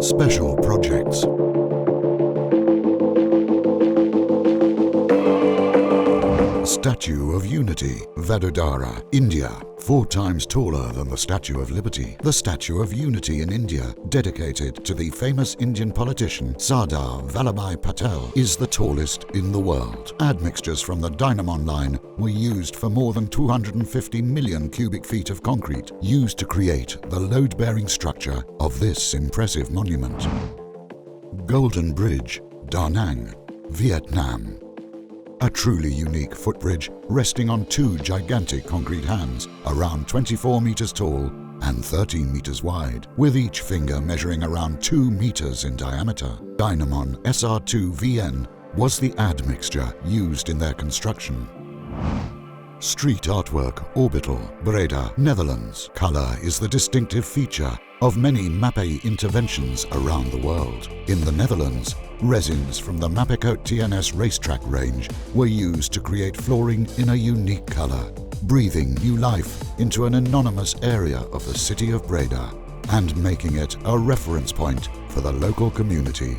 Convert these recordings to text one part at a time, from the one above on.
Special projects. Statue of Unity, Vadodara, India, 4 times taller than the Statue of Liberty. The Statue of Unity in India, dedicated to the famous Indian politician Sardar Vallabhbhai Patel, is the tallest in the world. Admixtures from the Dynamon line were used for more than 250 million cubic feet of concrete, used to create the load-bearing structure of this impressive monument. Golden Bridge, Da Nang, Vietnam. A truly unique footbridge resting on 2 gigantic concrete hands, around 24 meters tall and 13 meters wide, with each finger measuring around 2 meters in diameter. Dynamon SR2VN was the admixture used in their construction. Street artwork, Orbital, Breda, Netherlands. Color is the distinctive feature of many Mapei interventions around the world. In the Netherlands, resins from the Mapei TNS racetrack range were used to create flooring in a unique color, breathing new life into an anonymous area of the city of Breda and making it a reference point for the local community.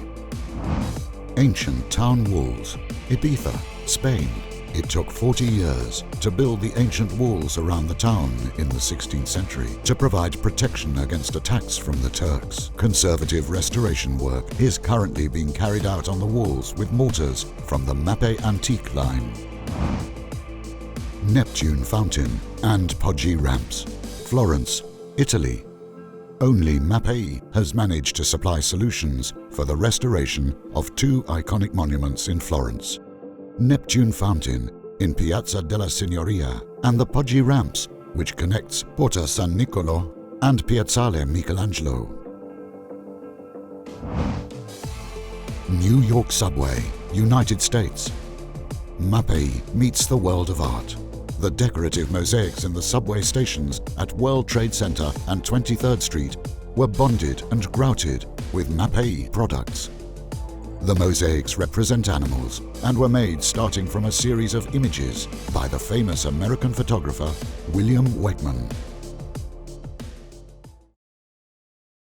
Ancient town walls, Ibiza, Spain. It took 40 years to build the ancient walls around the town in the 16th century to provide protection against attacks from the Turks. Conservative restoration work is currently being carried out on the walls with mortars from the Mapei Antique line. Neptune fountain and Poggi ramps, Florence, Italy. Only Mapei has managed to supply solutions for the restoration of 2 iconic monuments in Florence. Neptune fountain in Piazza della Signoria and the Poggi ramps, which connects Porta San Nicolo and Piazzale Michelangelo. New York Subway, United States. Mapei meets the world of art. The decorative mosaics in the subway stations at World Trade Center and 23rd Street were bonded and grouted with Mapei products. The mosaics represent animals and were made starting from a series of images by the famous American photographer William Wegman.